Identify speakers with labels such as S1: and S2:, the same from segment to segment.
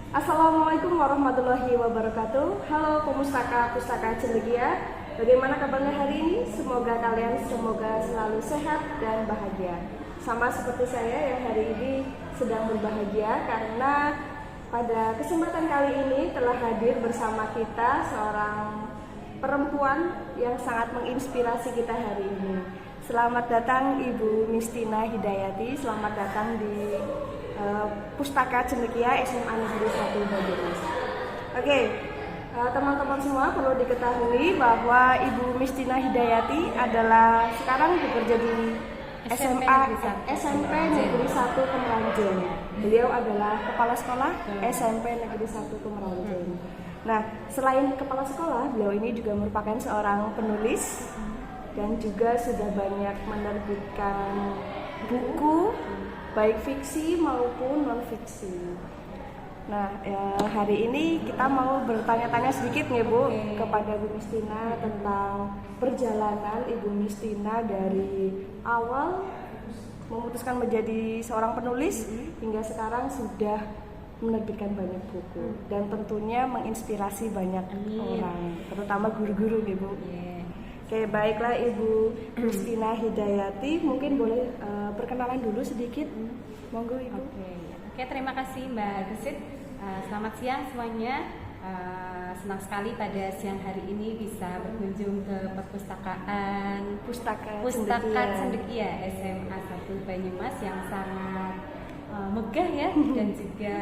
S1: Assalamualaikum warahmatullahi wabarakatuh. Halo Pemustaka Pustaka Cendekia. Bagaimana kabarnya hari ini? Semoga kalian selalu sehat dan bahagia. Sama seperti saya yang hari ini sedang berbahagia karena pada kesempatan kali ini telah hadir bersama kita seorang perempuan yang sangat menginspirasi kita hari ini. Selamat datang Ibu Mistina Hidayati. Selamat datang di Pustaka Cendekia SMA Negeri 1 Banyumas. Oke, teman-teman semua perlu diketahui bahwa Ibu Mistina Hidayati adalah sekarang bekerja di SMP Negeri 1 Kemeranjen. Beliau adalah kepala sekolah SMP Negeri 1 Kemeranjen. Nah, selain kepala sekolah, beliau ini juga merupakan seorang penulis dan juga sudah banyak menerbitkan buku baik fiksi maupun non-fiksi. Nah, hari ini kita mau bertanya-tanya sedikit nih Bu kepada Bu Mistina tentang perjalanan Ibu Mistina dari awal memutuskan menjadi seorang penulis hingga sekarang sudah menerbitkan banyak buku dan tentunya menginspirasi banyak orang, terutama guru-guru nih Bu. Oke, baiklah Ibu Mistina Hidayati, mungkin boleh perkenalan dulu sedikit. Monggo Ibu.
S2: Oke, terima kasih Mbak Gesit. Selamat siang semuanya. Senang sekali pada siang hari ini bisa berkunjung ke perpustakaan Pustaka Cendekia SMA 1 Banyumas yang sangat megah ya dan juga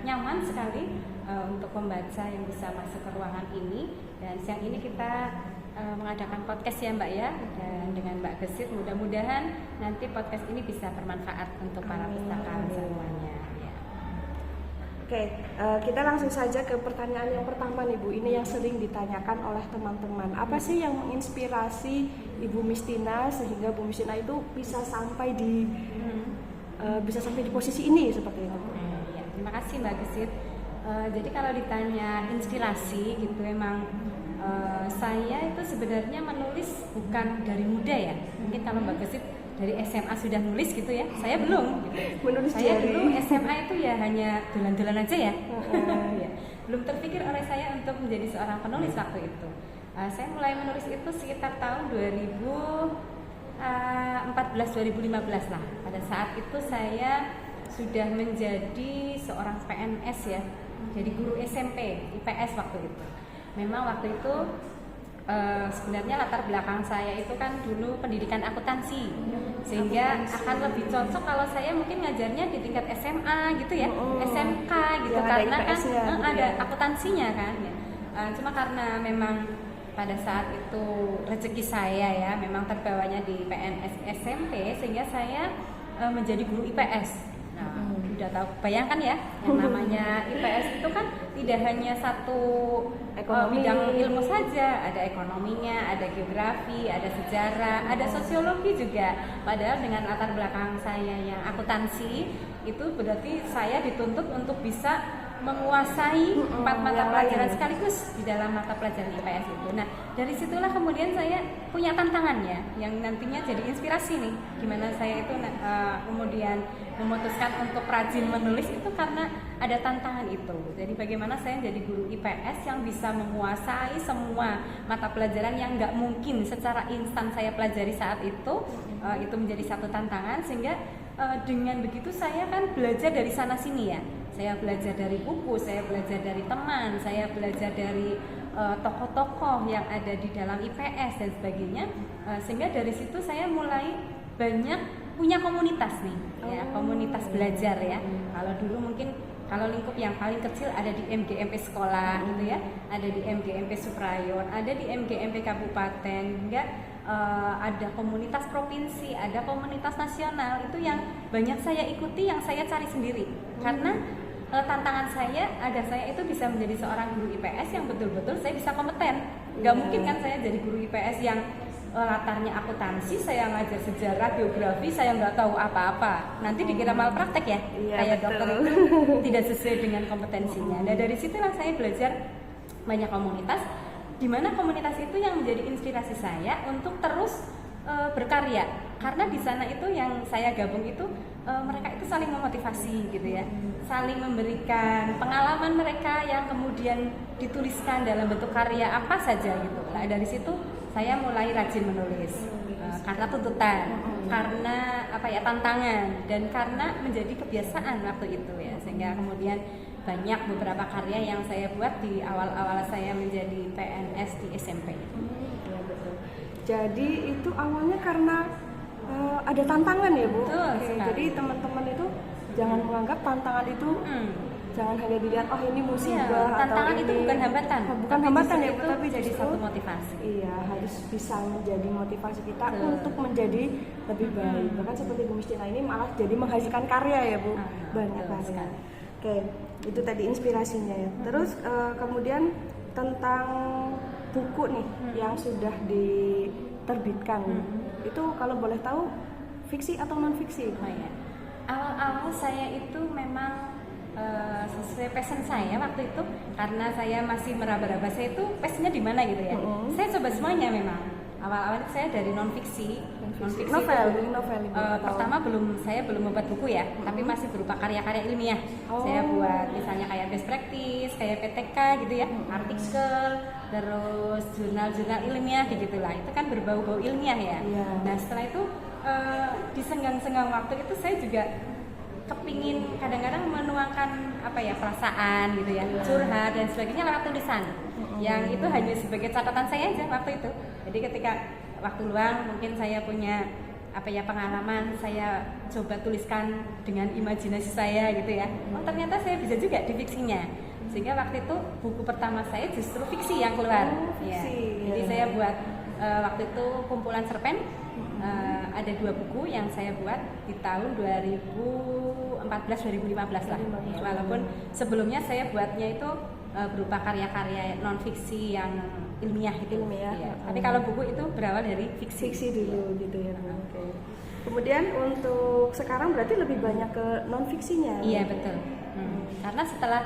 S2: nyaman sekali untuk pembaca yang bisa masuk ke ruangan ini. Dan siang ini kita mengadakan podcast ya Mbak ya, dan dengan Mbak Gesit mudah-mudahan nanti podcast ini bisa bermanfaat untuk para pustaka semuanya ya.
S1: Oke, kita langsung saja ke pertanyaan yang pertama nih Bu. Ini yang sering ditanyakan oleh teman-teman. Apa sih yang menginspirasi Ibu Mistina sehingga Bu Mistina itu bisa sampai di posisi ini seperti itu?
S2: Ya, terima kasih Mbak Gesit. Jadi kalau ditanya inspirasi gitu, memang saya itu sebenarnya menulis bukan dari muda ya. Mungkin kalau Mbak Gesit dari SMA sudah nulis gitu ya, saya belum gitu. Saya dulu SMA itu ya hanya dolan-dolan aja ya. Ya. Belum terpikir oleh saya untuk menjadi seorang penulis waktu itu. Saya mulai menulis itu sekitar tahun 2014-2015 lah. Pada saat itu saya sudah menjadi seorang PNS ya, jadi guru SMP IPS waktu itu. Memang waktu itu sebenarnya latar belakang saya itu kan dulu pendidikan akuntansi, sehingga akan lebih cocok kalau saya mungkin ngajarnya di tingkat SMA gitu ya, SMK gitu ya, karena kan ada akuntansinya kan ya. Cuma karena memang pada saat itu rezeki saya ya memang terbawanya di PNS SMP, sehingga saya menjadi guru IPS. Nah, udah tahu, bayangkan ya, yang namanya IPS itu kan tidak hanya satu bidang ilmu saja, ada ekonominya, ada geografi, ada sejarah, ada sosiologi juga. Padahal dengan latar belakang saya yang akuntansi, itu berarti saya dituntut untuk bisa menguasai 4 mata pelajaran sekaligus di dalam mata pelajaran IPS itu. Nah, dari situlah kemudian saya punya tantangannya yang nantinya jadi inspirasi nih. Gimana saya itu kemudian memutuskan untuk rajin menulis itu karena ada tantangan itu. Jadi bagaimana saya jadi guru IPS yang bisa menguasai semua mata pelajaran yang nggak mungkin secara instan saya pelajari saat itu menjadi satu tantangan, sehingga dengan begitu saya kan belajar dari sana sini ya. Saya belajar dari buku, saya belajar dari teman, saya belajar dari tokoh-tokoh yang ada di dalam IPS dan sebagainya, sehingga dari situ saya mulai banyak punya komunitas nih ya, komunitas belajar ya. Kalau dulu mungkin kalau lingkup yang paling kecil ada di MGMP sekolah gitu ya, ada di MGMP Suprayon, ada di MGMP Kabupaten, hingga ada komunitas provinsi, ada komunitas nasional. Itu yang banyak saya ikuti, yang saya cari sendiri. Karena tantangan saya agar saya itu bisa menjadi seorang guru IPS yang betul-betul saya bisa kompeten. Gak mungkin kan saya jadi guru IPS yang latarnya akuntansi, saya ngajar sejarah, geografi, saya nggak tahu apa-apa. Nanti dikira malpraktek ya, kayak dokter itu tidak sesuai dengan kompetensinya. Nah, dari situlah saya belajar banyak komunitas, di mana komunitas itu yang menjadi inspirasi saya untuk terus berkarya. Karena di sana itu yang saya gabung itu mereka itu saling memotivasi gitu ya, saling memberikan pengalaman mereka yang kemudian dituliskan dalam bentuk karya apa saja gitu. Nah dari situ saya mulai rajin menulis karena tuntutan, karena apa ya tantangan, dan karena menjadi kebiasaan waktu itu ya, sehingga kemudian banyak beberapa karya yang saya buat di awal-awal saya menjadi PNS di SMP.
S1: Ya, betul. Jadi itu awalnya karena ada tantangan ya Bu.
S2: Betul,
S1: jadi teman-teman itu jangan menganggap tantangan itu jangan hanya dilihat oh ini musibah atau
S2: tantangan
S1: ini,
S2: itu bukan hambatan,
S1: bukan hambatan ya Bu,
S2: itu
S1: tapi
S2: jadi
S1: justru
S2: satu motivasi.
S1: Iya, harus bisa menjadi motivasi kita untuk menjadi lebih baik. Bahkan seperti Bu Mistina ini malah jadi menghasilkan karya ya Bu, banyak karya.
S2: Sekali.
S1: Oke, itu tadi inspirasinya ya. Terus kemudian tentang buku nih yang sudah diterbitkan, itu kalau boleh tahu fiksi atau non fiksi?
S2: Oh ya, awal-awal saya itu memang sesuai passion saya waktu itu, karena saya masih meraba-raba saya itu passionnya di mana gitu ya. Saya coba semuanya memang. Awal-awal saya dari non fiksi
S1: novel.
S2: Pertama saya belum membuat buku ya, tapi masih berupa karya-karya ilmiah. Saya buat misalnya kayak best practice, kayak PTK gitu ya, artikel, terus jurnal-jurnal ilmiah kayak gitulah. Itu kan berbau-bau ilmiah ya. Nah setelah itu di senggang-senggang waktu itu saya juga kepingin kadang-kadang menuangkan apa ya perasaan gitu ya, curhat dan sebagainya lewat tulisan. Yang itu hanya sebagai catatan saya aja waktu itu. Jadi ketika waktu luang mungkin saya punya apa ya pengalaman, saya coba tuliskan dengan imajinasi saya gitu ya. Oh ternyata saya bisa juga di fiksinya. Sehingga waktu itu buku pertama saya justru fiksi yang keluar. Jadi saya buat waktu itu kumpulan cerpen. Ada 2 buku yang saya buat di tahun 2014-2015 lah. Walaupun sebelumnya saya buatnya itu berupa karya-karya non fiksi yang ilmiah gitu. Tapi kalau buku itu berawal dari fiksi
S1: dulu gitu ya. Kemudian untuk sekarang berarti lebih banyak ke non fiksinya.
S2: Iya betul. Karena setelah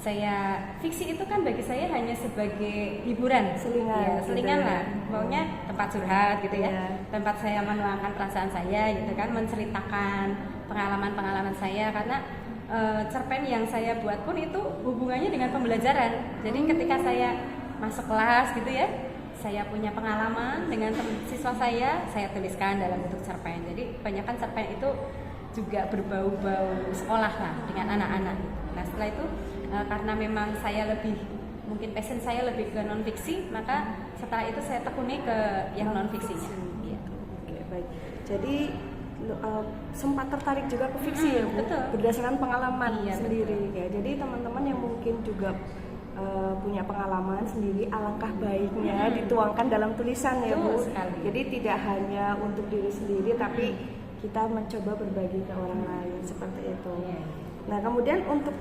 S2: saya fiksi itu kan bagi saya hanya sebagai hiburan, selingan lah, maunya tempat curhat gitu ya, tempat saya menuangkan perasaan saya gitu kan, menceritakan pengalaman-pengalaman saya, karena cerpen yang saya buat pun itu hubungannya dengan pembelajaran. Jadi ketika saya masuk kelas gitu ya, saya punya pengalaman dengan siswa saya tuliskan dalam bentuk cerpen. Jadi kebanyakan cerpen itu juga berbau-bau sekolah lah dengan anak-anak. Nah setelah itu karena memang saya mungkin passion saya lebih ke non fiksi, maka setelah itu saya tekuni ke yang non fiksinya.
S1: Oke, baik. Jadi sempat tertarik juga ke fiksi ya Bu, berdasarkan pengalaman sendiri ya. Jadi teman-teman yang mungkin juga punya pengalaman sendiri, alangkah baiknya dituangkan dalam tulisan ya Bu. Jadi tidak hanya untuk diri sendiri, tapi kita mencoba berbagi ke orang lain seperti itu. Nah kemudian untuk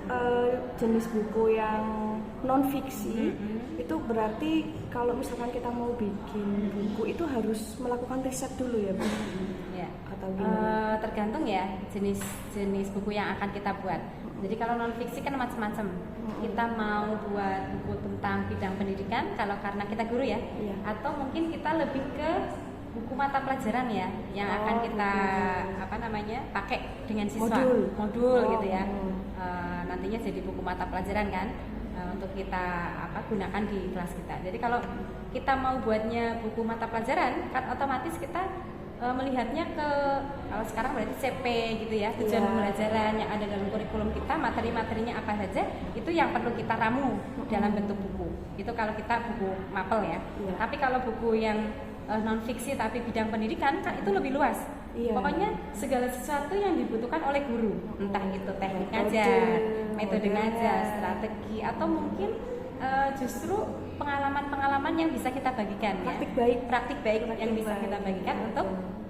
S1: jenis buku yang non fiksi itu berarti kalau misalkan kita mau bikin buku itu harus melakukan riset dulu ya Bu? Atau gimana?
S2: Tergantung ya jenis buku yang akan kita buat. Jadi kalau non fiksi kan macam-macam. Kita mau buat buku tentang bidang pendidikan kalau karena kita guru ya, atau mungkin kita lebih ke buku mata pelajaran ya yang akan kita pakai dengan siswa, modul gitu ya. Nantinya jadi buku mata pelajaran kan, untuk kita gunakan di kelas kita. Jadi kalau kita mau buatnya buku mata pelajaran kan otomatis kita melihatnya ke, kalau sekarang berarti CP gitu ya, tujuan pembelajaran yang ada dalam kurikulum kita, materi-materinya apa saja, itu yang perlu kita ramu dalam bentuk buku. Itu kalau kita buku mapel ya. Tapi kalau buku yang non fiksi tapi bidang pendidikan kan itu lebih luas. Pokoknya segala sesuatu yang dibutuhkan oleh guru, entah itu teknik ngajar, metode ngajar, strategi, atau mungkin justru pengalaman-pengalaman yang bisa kita bagikan, praktik baik yang bisa kita bagikan untuk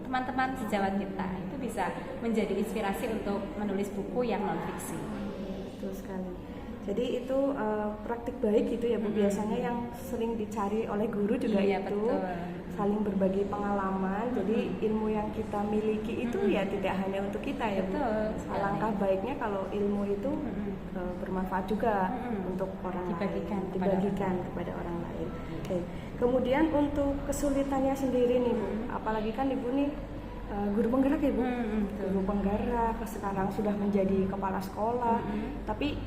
S2: teman-teman sejawat kita. Itu bisa menjadi inspirasi untuk menulis buku yang non fiksi.
S1: Betul sekali. Jadi itu praktik baik gitu ya Bu, biasanya yang sering dicari oleh guru juga itu.
S2: Betul.
S1: saling berbagi pengalaman. Jadi ilmu yang kita miliki itu ya tidak hanya untuk kita ya Bu. Alangkah baiknya kalau ilmu itu bermanfaat juga untuk orang dibagikan kepada orang lain. Oke. Kemudian untuk kesulitannya sendiri nih Bu, apalagi kan Ibu nih guru penggerak ya Bu, guru penggerak sekarang sudah menjadi kepala sekolah, tapi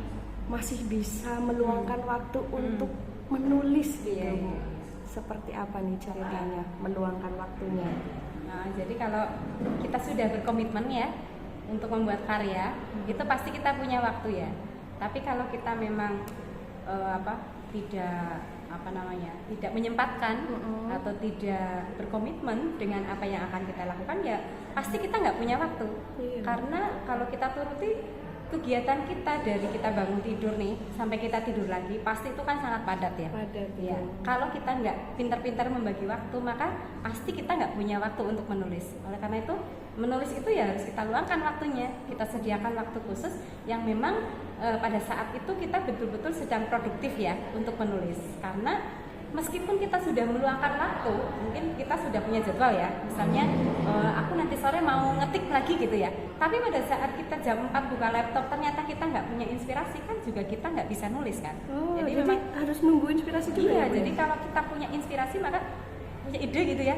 S1: masih bisa meluangkan waktu untuk menulis gitu Bu. Seperti apa nih ceritanya meluangkan waktunya?
S2: Nah, jadi kalau kita sudah berkomitmen ya untuk membuat karya, itu pasti kita punya waktu ya. Tapi kalau kita memang tidak menyempatkan atau tidak berkomitmen dengan apa yang akan kita lakukan, ya pasti kita nggak punya waktu. Karena kalau kita turuti kegiatan kita dari kita bangun tidur nih sampai kita tidur lagi, pasti itu kan sangat padat ya. Ya. Kalau kita nggak pintar-pintar membagi waktu, maka pasti kita nggak punya waktu untuk menulis. Oleh karena itu, menulis itu ya harus kita luangkan waktunya. Kita sediakan waktu khusus yang memang pada saat itu kita betul-betul sedang produktif ya untuk menulis. Karena meskipun kita sudah meluangkan waktu, mungkin kita sudah punya jadwal ya, misalnya aku nanti sore mau ngetik lagi gitu ya, tapi pada saat kita jam 4 buka laptop ternyata kita nggak punya inspirasi, kan juga kita nggak bisa nulis kan.
S1: Jadi memang harus nunggu inspirasi dulu.
S2: Iya, jadi kalau kita punya inspirasi, maka punya ide gitu ya,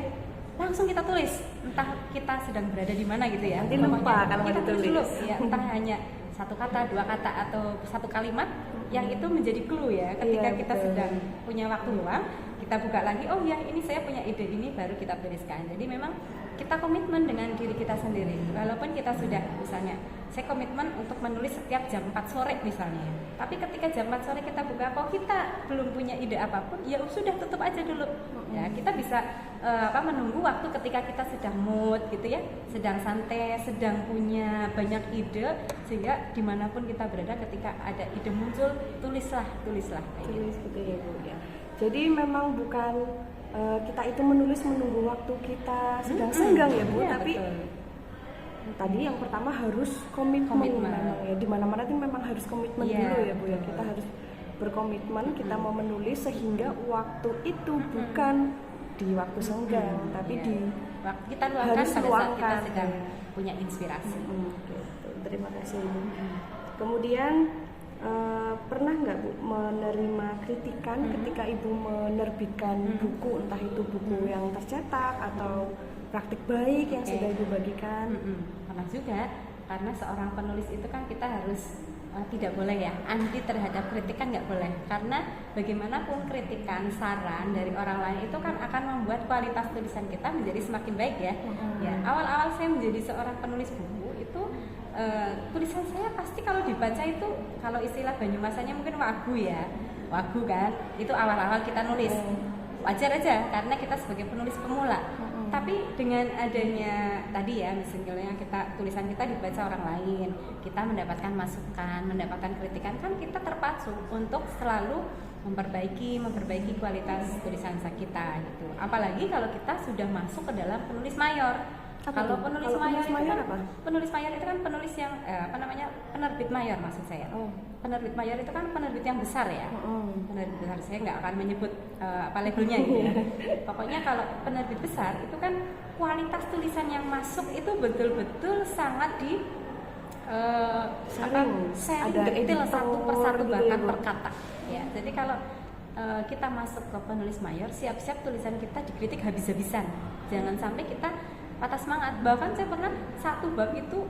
S2: langsung kita tulis, entah kita sedang berada di mana gitu ya.
S1: Nanti lupa kalau
S2: kita
S1: tulis
S2: dulu ya, entah hanya satu kata, dua kata, atau satu kalimat yang itu menjadi clue ya. Ketika kita sedang punya waktu luang, kita buka lagi, oh ya ini saya punya ide ini, baru kita tuliskan. Jadi memang kita komitmen dengan diri kita sendiri. Walaupun kita sudah, misalnya saya komitmen untuk menulis setiap jam 4 sore misalnya, tapi ketika jam 4 sore kita buka, kok kita belum punya ide apapun, ya sudah tutup aja dulu ya. Kita bisa menunggu waktu ketika kita sedang mood gitu ya, sedang santai, sedang punya banyak ide, sehingga dimanapun kita berada, ketika ada ide muncul, tulislah
S1: tulis gitu ya Bu ya. Jadi memang bukan kita itu menulis menunggu waktu kita sedang senggang ya Bu, tapi tadi yang pertama harus komitmen. Memang ya, di mana-mana itu memang harus komitmen dulu ya Bu ya. Kita harus berkomitmen, kita mau menulis sehingga waktu itu bukan di waktu senggang, tapi di
S2: waktu kita luangkan pada saat kita sedang punya inspirasi.
S1: Terima kasih Ibu. Kemudian pernah nggak Bu menerima kritikan ketika Ibu menerbitkan buku, entah itu buku yang tercetak atau praktik baik yang sudah Ibu bagikan?
S2: Pernah juga, karena seorang penulis itu kan kita harus tidak boleh ya anti terhadap kritikan, nggak boleh, karena bagaimanapun kritikan, saran dari orang lain itu kan akan membuat kualitas tulisan kita menjadi semakin baik ya. Ya, awal-awal saya menjadi seorang penulis buku itu tulisan saya pasti kalau dibaca itu, kalau istilah Banyumasanya mungkin wagu kan, itu awal-awal kita nulis wajar aja karena kita sebagai penulis pemula. Tapi dengan adanya tadi ya, misalnya tulisan kita dibaca orang lain, kita mendapatkan masukan, mendapatkan kritikan, kan kita terpacu untuk selalu memperbaiki kualitas tulisan kita gitu. Apalagi kalau kita sudah masuk ke dalam penulis mayor. Kalau penulis mayor itu kan penulis yang penerbit mayor maksud saya. Penerbit mayor itu kan penerbit yang besar ya. Penerbit besar, saya nggak akan menyebut apa labelnya gitu ya. Pokoknya kalau penerbit besar itu kan kualitas tulisan yang masuk itu betul-betul sangat di sharing detail satu persatu bahkan per kata. Ya, jadi kalau kita masuk ke penulis mayor, siap-siap tulisan kita dikritik habis-habisan. Jangan sampai kita patah semangat. Bahkan saya pernah satu bab itu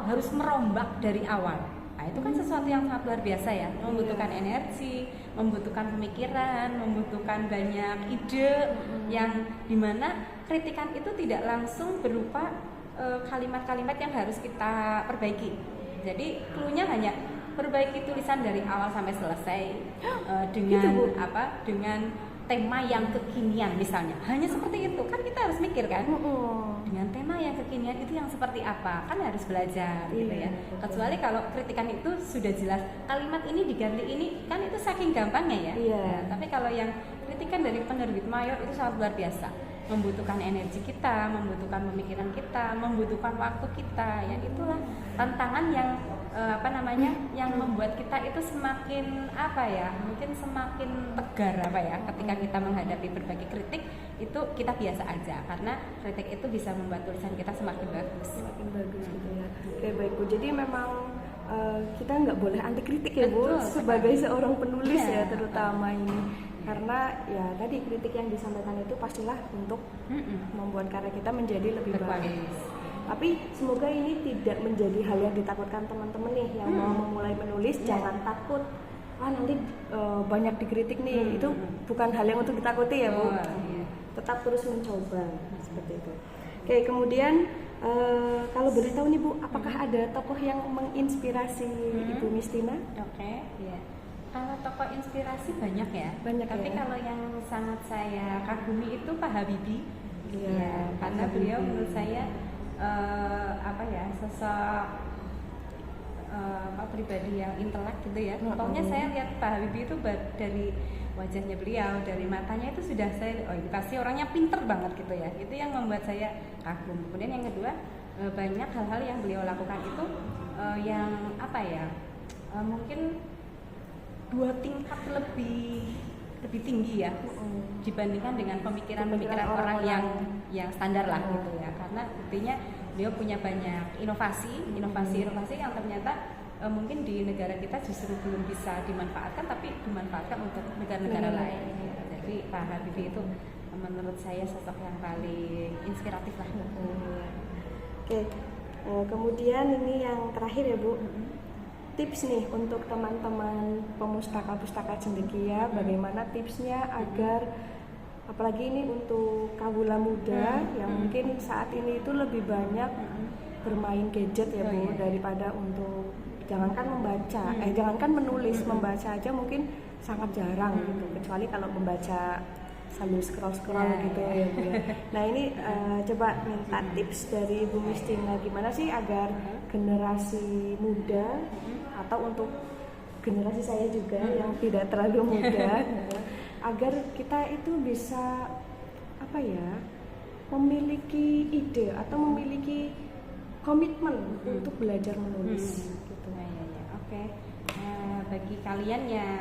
S2: harus merombak dari awal. Nah, itu kan sesuatu yang sangat luar biasa ya, membutuhkan energi, membutuhkan pemikiran, membutuhkan banyak ide, yang dimana kritikan itu tidak langsung berupa kalimat-kalimat yang harus kita perbaiki. Jadi cluenya hanya perbaiki tulisan dari awal sampai selesai dengan tema yang kekinian misalnya. Hanya seperti itu, kan kita harus mikir kan, dengan tema yang kekinian itu yang seperti apa, kan harus belajar gitu ya. Kecuali kalau kritikan itu sudah jelas kalimat ini diganti ini, kan itu saking gampangnya ya. Tapi kalau yang kritikan dari penerbit mayor itu sangat luar biasa, membutuhkan energi kita, membutuhkan pemikiran kita, membutuhkan waktu kita. Yang itulah tantangan yang apa namanya, yang membuat kita itu semakin apa ya, mungkin semakin tegar apa ya, ketika kita menghadapi berbagai kritik itu kita biasa aja, karena kritik itu bisa membuat tulisan kita semakin bagus.
S1: Semakin bagus gitu ya. Oke baik Bu, jadi memang kita nggak boleh anti kritik ya Bu,
S2: Betul,
S1: sebagai seorang penulis
S2: ya,
S1: terutama ini, karena ya tadi kritik yang disampaikan itu pastilah untuk membuat karya kita menjadi lebih bagus. Tapi semoga ini tidak menjadi hal yang ditakutkan teman-teman nih yang mau memulai menulis. Jangan takut, nanti banyak dikritik nih. Itu bukan hal yang untuk ditakuti ya Bu. Tetap terus mencoba seperti itu. Oke, kemudian kalau boleh tahu nih Bu, apakah ada tokoh yang menginspirasi Ibu Mistina?
S2: Oke, ya. Kalau tokoh inspirasi banyak ya. Tapi kalau yang sangat saya kagumi itu Pak Habibie. Ya, karena beliau menurut saya sosok pribadi yang intelek gitu ya. Pokoknya saya lihat Pak Habibie itu dari wajahnya beliau, dari matanya itu sudah saya, ini pasti orangnya pinter banget gitu ya. Itu yang membuat saya kagum. Kemudian yang kedua, banyak hal-hal yang beliau lakukan itu yang mungkin 2 tingkat lebih tinggi ya dibandingkan dengan pemikiran orang yang standar lah gitu ya, karena buktinya beliau punya banyak inovasi yang ternyata mungkin di negara kita justru belum bisa dimanfaatkan, tapi dimanfaatkan untuk negara-negara lain. Jadi Pak Habibie itu menurut saya sosok yang paling inspiratif lah.
S1: Oke, kemudian ini yang terakhir ya Bu, tips nih untuk teman-teman pemustaka-pustaka cendekia, bagaimana tipsnya agar, apalagi ini untuk kawula muda yang mungkin saat ini itu lebih banyak bermain gadget ya Bu, daripada untuk jangankan membaca, jangankan menulis, membaca aja mungkin sangat jarang gitu, kecuali kalau membaca sambil scroll gitu ya Bu ya. Nah ini coba minta tips dari Bu Mistina, gimana sih agar generasi muda atau untuk generasi saya juga yang tidak terlalu muda agar kita itu bisa memiliki ide atau memiliki komitmen untuk belajar menulis gitu.
S2: Oke. Bagi kalian yang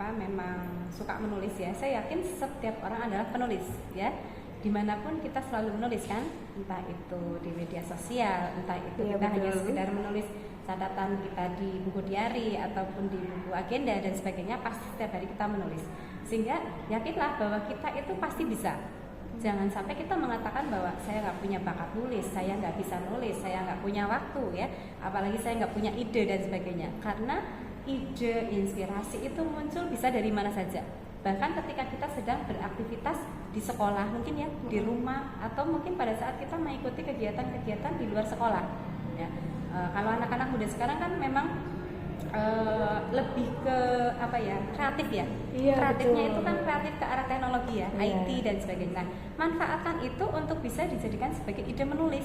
S2: memang suka menulis ya, saya yakin setiap orang adalah penulis ya. Dimanapun kita selalu menulis kan, entah itu di media sosial, entah itu kita hanya sekedar menulis catatan kita di buku diary ataupun di buku agenda dan sebagainya, pasti setiap hari kita menulis. Sehingga yakinlah bahwa kita itu pasti bisa. Jangan sampai kita mengatakan bahwa saya nggak punya bakat nulis, saya nggak bisa nulis, saya nggak punya waktu ya, apalagi saya nggak punya ide dan sebagainya. Karena ide, inspirasi itu muncul bisa dari mana saja. Bahkan ketika kita sedang beraktivitas di sekolah mungkin ya, di rumah, atau mungkin pada saat kita mengikuti kegiatan-kegiatan di luar sekolah ya. Kalau anak-anak muda sekarang kan memang lebih ke kreatif ya. Kreatifnya itu kan kreatif ke arah teknologi ya, IT dan sebagainya. Nah, manfaatkan itu untuk bisa dijadikan sebagai ide menulis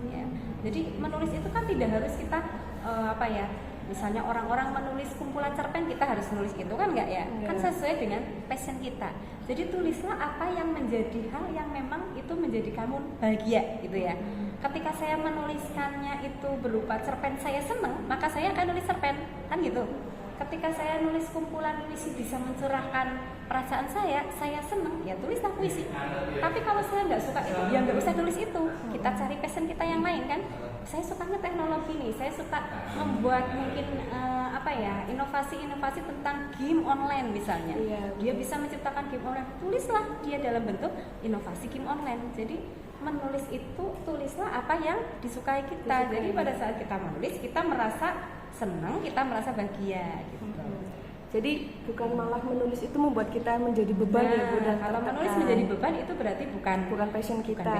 S2: ya. Jadi menulis itu kan tidak harus kita misalnya orang-orang menulis kumpulan cerpen, kita harus nulis itu kan enggak ya? Kan sesuai dengan passion kita. Jadi tulislah apa yang menjadi hal yang memang itu menjadi kamu bahagia gitu ya. Ketika saya menuliskannya itu berupa cerpen saya senang, maka saya akan nulis cerpen kan gitu. Ketika saya nulis kumpulan puisi bisa mencurahkan perasaan saya senang, ya tulislah puisi. Tapi kalau saya nggak suka itu, ya nggak usah tulis itu. Kita cari passion kita yang lain kan. Saya sukanya teknologi nih, saya suka membuat mungkin inovasi-inovasi tentang game online misalnya. Dia bisa menciptakan game online, tulislah dia dalam bentuk inovasi game online. Jadi menulis itu tulislah apa yang disukai kita. Jadi pada saat kita menulis kita merasa senang, kita merasa bahagia gitu.
S1: Jadi bukan malah menulis itu membuat kita menjadi beban ya Bu. Dan
S2: kalau menulis menjadi beban itu berarti bukan
S1: passion kita.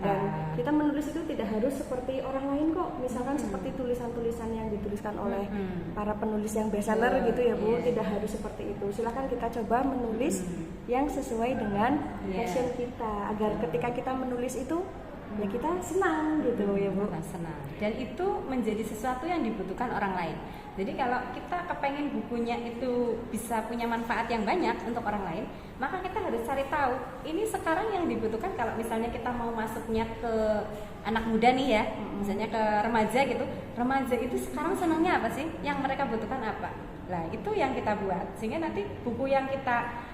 S1: Dan kita menulis itu tidak harus seperti orang lain kok. Misalkan seperti tulisan-tulisan yang dituliskan oleh para penulis yang bestseller gitu ya Bu. Tidak harus seperti itu. Silakan kita coba menulis yang sesuai dengan passion kita, agar ketika kita menulis itu ya kita senang gitu ya Bu.
S2: Kita senang. Dan itu menjadi sesuatu yang dibutuhkan orang lain. Jadi kalau kita kepengen bukunya itu bisa punya manfaat yang banyak untuk orang lain, maka kita harus cari tahu ini sekarang yang dibutuhkan. Kalau misalnya kita mau masuknya ke anak muda nih ya, misalnya ke remaja gitu, remaja itu sekarang senangnya apa sih? Yang mereka butuhkan apa? Nah itu yang kita buat, sehingga nanti buku yang kita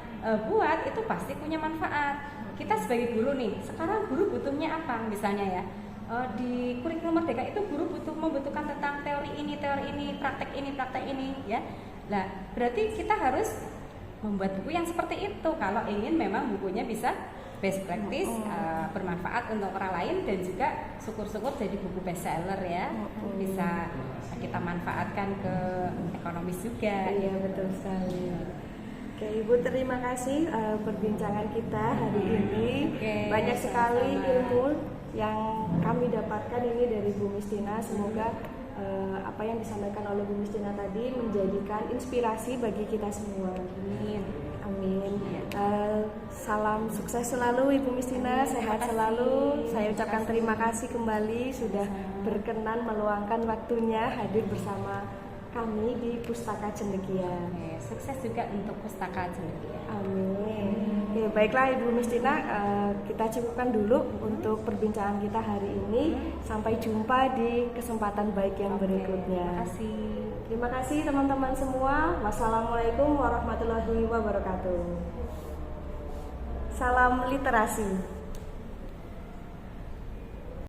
S2: buat itu pasti punya manfaat. Kita sebagai guru nih, sekarang guru butuhnya apa misalnya ya? Di kurikulum Merdeka itu guru membutuhkan tentang teori ini, praktek ini ya. Nah, berarti kita harus membuat buku yang seperti itu kalau ingin memang bukunya bisa best practice, bermanfaat untuk orang lain, dan juga syukur-syukur jadi buku bestseller ya. Bisa kita manfaatkan ke ekonomis juga.
S1: Iya, betul sekali. Oke, Ibu, terima kasih perbincangan kita hari ini. Banyak sekali ilmu yang kami dapatkan ini dari Bu Mistina. Semoga apa yang disampaikan oleh Bu Mistina tadi menjadikan inspirasi bagi kita semua. Amin. Amin. Salam sukses selalu Ibu Mistina, sehat selalu. Saya ucapkan terima kasih kembali sudah berkenan meluangkan waktunya hadir bersama kami di Pustaka Cendekia.
S2: Sukses juga untuk Pustaka Cendekia.
S1: Amin. Ya, baiklah Ibu Mistina, kita cukupkan dulu untuk perbincangan kita hari ini. Sampai jumpa di kesempatan baik yang berikutnya. Terima kasih teman-teman semua. Wassalamualaikum warahmatullahi wabarakatuh. Salam literasi.